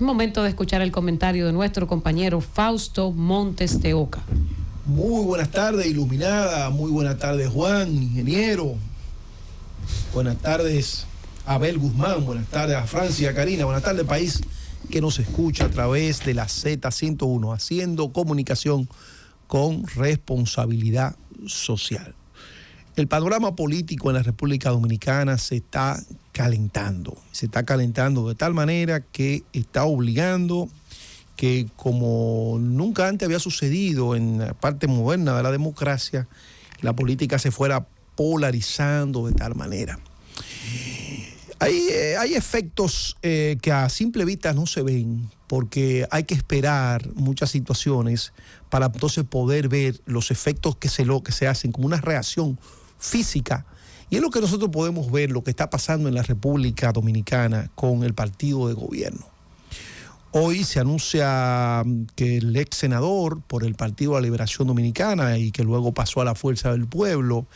Momento de escuchar el comentario de nuestro compañero Fausto Montes de Oca. Muy buenas tardes, Iluminada. Muy buenas tardes, Juan, ingeniero. Buenas tardes, Abel Guzmán. Buenas tardes a Francia, Karina. Buenas tardes, país que nos escucha a través de la Z101, haciendo comunicación con responsabilidad social. El panorama político en la República Dominicana se está calentando de tal manera que está obligando que, como nunca antes había sucedido en la parte moderna de la democracia, la política se fuera polarizando de tal manera. Hay efectos que a simple vista no se ven, porque hay que esperar muchas situaciones para entonces poder ver los efectos que se hacen como una reacción física. Y es lo que nosotros podemos ver, lo que está pasando en la República Dominicana con el partido de gobierno. Hoy se anuncia que el ex senador por el Partido de la Liberación Dominicana y que luego pasó a la Fuerza del Pueblo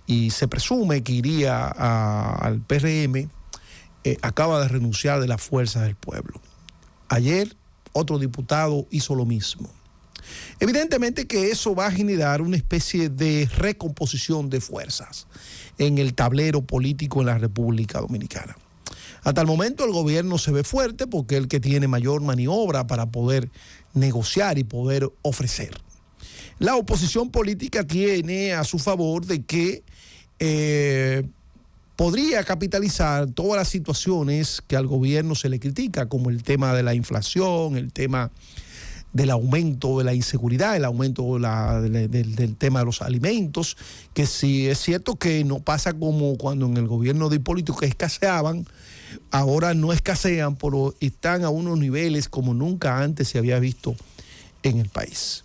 y se presume que iría al PRM, acaba de renunciar de la Fuerza del Pueblo. Ayer otro diputado hizo lo mismo. Evidentemente que eso va a generar una especie de recomposición de fuerzas en el tablero político en la República Dominicana. Hasta el momento el gobierno se ve fuerte porque es el que tiene mayor maniobra para poder negociar y poder ofrecer. La oposición política tiene a su favor de que podría capitalizar todas las situaciones que al gobierno se le critica, como el tema de la inflación, el tema del aumento de la inseguridad, el aumento del tema de los alimentos, que sí es cierto que no pasa como cuando en el gobierno de Hipólito que escaseaban, ahora no escasean, pero están a unos niveles como nunca antes se había visto en el país.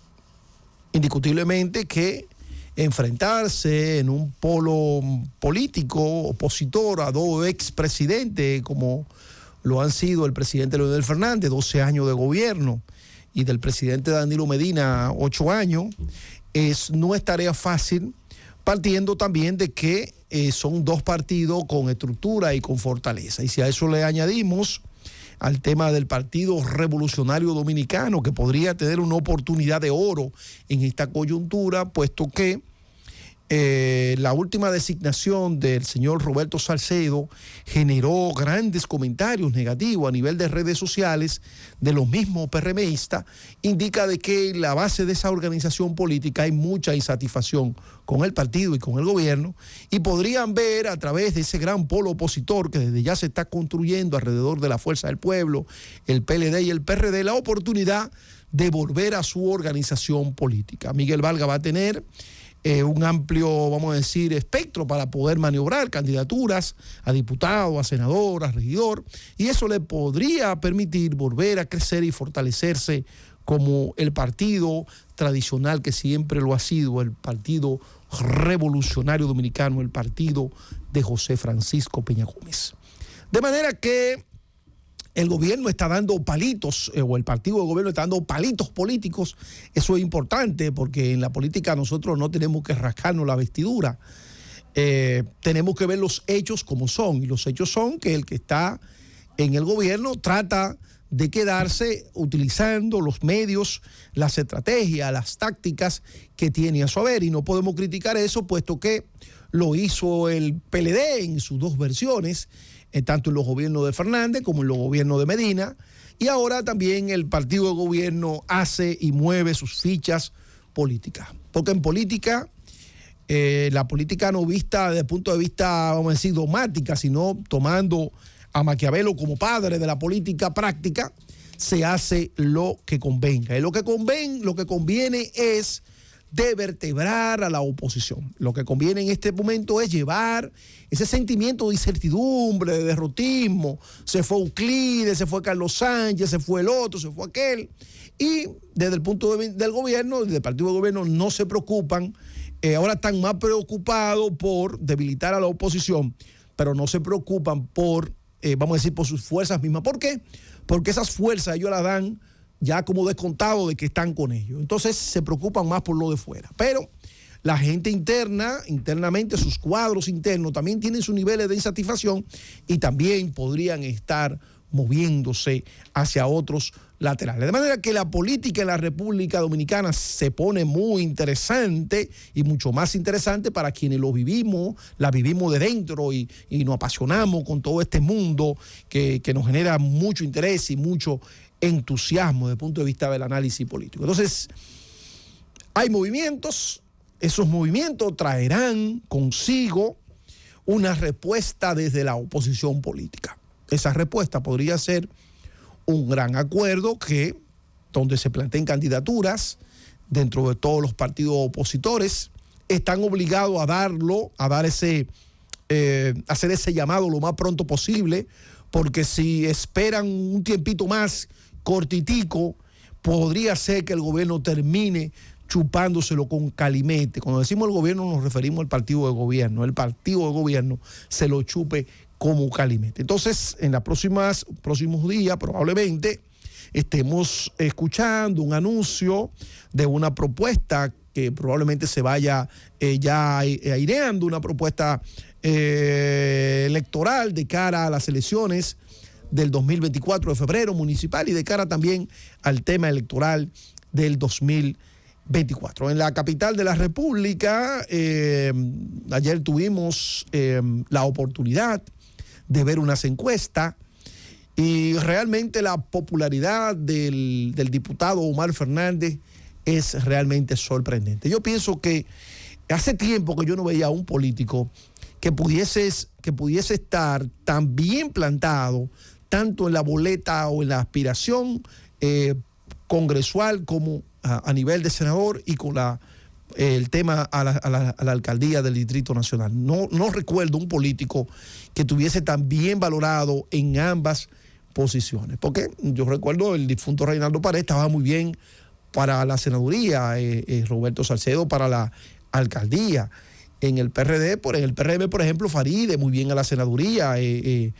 Indiscutiblemente que enfrentarse en un polo político opositor a dos expresidentes como lo han sido el presidente Leonel Fernández, 12 años de gobierno, y del presidente Danilo Medina, 8 años, no es tarea fácil, partiendo también de que son dos partidos con estructura y con fortaleza. Y si a eso le añadimos al tema del Partido Revolucionario Dominicano, que podría tener una oportunidad de oro en esta coyuntura, puesto que la última designación del señor Roberto Salcedo generó grandes comentarios negativos a nivel de redes sociales de los mismos PRMistas, indica de que en la base de esa organización política hay mucha insatisfacción con el partido y con el gobierno, y podrían ver a través de ese gran polo opositor que desde ya se está construyendo alrededor de la Fuerza del Pueblo, el PLD y el PRD, la oportunidad de volver a su organización política. Miguel Valga va a tener un amplio, vamos a decir, espectro para poder maniobrar candidaturas a diputado, a senador, a regidor, y eso le podría permitir volver a crecer y fortalecerse como el partido tradicional que siempre lo ha sido, el Partido Revolucionario Dominicano, el partido de José Francisco Peña Gómez. De manera que el gobierno está dando palitos, o el partido de gobierno está dando palitos políticos. Eso es importante porque en la política nosotros no tenemos que rascarnos la vestidura. Tenemos que ver los hechos como son. Y los hechos son que el que está en el gobierno trata de quedarse utilizando los medios, las estrategias, las tácticas que tiene a su haber. Y no podemos criticar eso, puesto que lo hizo el PLD en sus dos versiones, tanto en los gobiernos de Fernández como en los gobiernos de Medina, y ahora también el partido de gobierno hace y mueve sus fichas políticas. Porque en política, la política no vista desde el punto de vista, vamos a decir, dogmática, sino tomando a Maquiavelo como padre de la política práctica, se hace lo que convenga. Y lo que conviene es de vertebrar a la oposición. Lo que conviene en este momento es llevar ese sentimiento de incertidumbre, de derrotismo. Se fue Euclides, se fue Carlos Sánchez, se fue el otro, se fue aquel. Y desde el punto de vista del gobierno, desde el partido de gobierno, no se preocupan. Ahora están más preocupados por debilitar a la oposición, pero no se preocupan por, vamos a decir, por sus fuerzas mismas. ¿Por qué? Porque esas fuerzas ellos las dan ya como descontado de que están con ellos. Entonces se preocupan más por lo de fuera. Pero la gente internamente, sus cuadros internos también tienen sus niveles de insatisfacción y también podrían estar moviéndose hacia otros laterales. De manera que la política en la República Dominicana se pone muy interesante y mucho más interesante para quienes lo vivimos, la vivimos de dentro y nos apasionamos con todo este mundo que nos genera mucho interés y mucho entusiasmo desde el punto de vista del análisis político. Entonces, hay movimientos, esos movimientos traerán consigo una respuesta desde la oposición política. Esa respuesta podría ser un gran acuerdo donde se planteen candidaturas dentro de todos los partidos opositores. Están obligados a hacer ese llamado lo más pronto posible, porque si esperan un tiempito más cortitico, podría ser que el gobierno termine chupándoselo con calimete. Cuando decimos el gobierno nos referimos al partido de gobierno. El partido de gobierno se lo chupe como calimete. Entonces, en los próximos días probablemente estemos escuchando un anuncio de una propuesta que probablemente se vaya ya aireando, una propuesta electoral de cara a las elecciones del 2024 de febrero municipal y de cara también al tema electoral del 2024. En la capital de la República, ayer tuvimos la oportunidad de ver unas encuestas y realmente la popularidad del diputado Omar Fernández es realmente sorprendente. Yo pienso que hace tiempo que yo no veía a un político que pudiese estar tan bien plantado, tanto en la boleta o en la aspiración congresual como a nivel de senador y con el tema a la alcaldía del Distrito Nacional. No recuerdo un político que tuviese tan bien valorado en ambas posiciones, porque yo recuerdo el difunto Reinaldo Pared estaba muy bien para la senaduría, Roberto Salcedo para la alcaldía. En el PRM, por ejemplo, Faride muy bien a la senaduría, el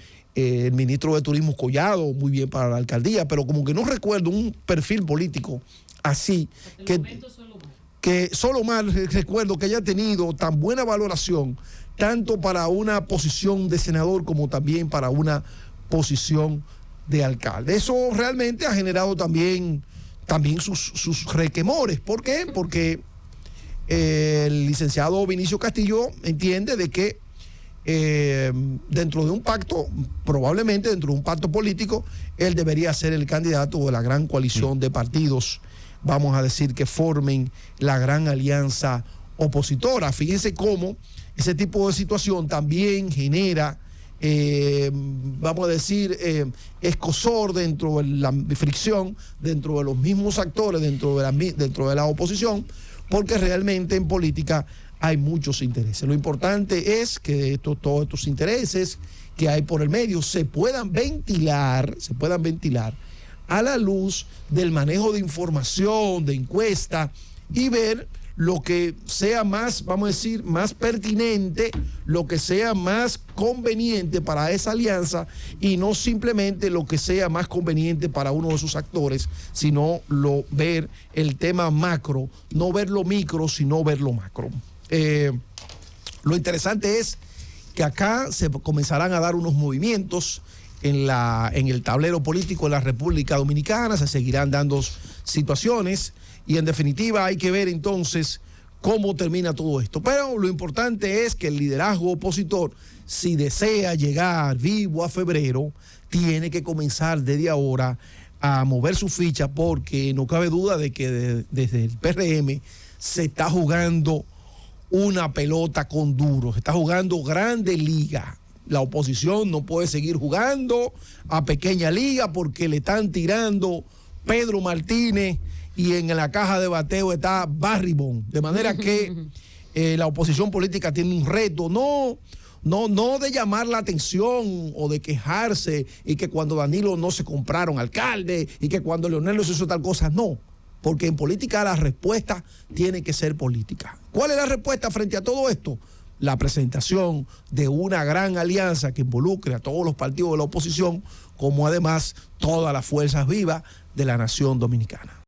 ministro de Turismo Collado muy bien para la alcaldía, pero como que no recuerdo un perfil político así que solo mal recuerdo que haya tenido tan buena valoración tanto para una posición de senador como también para una posición de alcalde. Eso realmente ha generado también sus requemores. ¿Por qué? Porque el licenciado Vinicio Castillo entiende de que dentro de un pacto, probablemente dentro de un pacto político, él debería ser el candidato de la gran coalición de partidos, vamos a decir, que formen la gran alianza opositora. Fíjense cómo ese tipo de situación también genera, vamos a decir, escozor dentro de la fricción, dentro de los mismos actores, dentro de la oposición, porque realmente en política hay muchos intereses. Lo importante es que todos estos intereses que hay por el medio se puedan ventilar a la luz del manejo de información, de encuesta, y ver lo que sea más, vamos a decir, más pertinente, lo que sea más conveniente para esa alianza y no simplemente lo que sea más conveniente para uno de sus actores, sino ver el tema macro, no ver lo micro, sino ver lo macro. Lo interesante es que acá se comenzarán a dar unos movimientos en el tablero político de la República Dominicana, se seguirán dando situaciones y en definitiva hay que ver entonces cómo termina todo esto. Pero lo importante es que el liderazgo opositor, si desea llegar vivo a febrero, tiene que comenzar desde ahora a mover su ficha, porque no cabe duda de que desde el PRM se está jugando una pelota con duro, se está jugando grande liga. La oposición no puede seguir jugando a pequeña liga porque le están tirando Pedro Martínez y en la caja de bateo está Barribón. De manera que la oposición política tiene un reto, no de llamar la atención o de quejarse y que cuando Danilo no se compraron alcalde y que cuando Leonel no se hizo tal cosa, no. Porque en política la respuesta tiene que ser política. ¿Cuál es la respuesta frente a todo esto? La presentación de una gran alianza que involucre a todos los partidos de la oposición, como además todas las fuerzas vivas de la nación dominicana.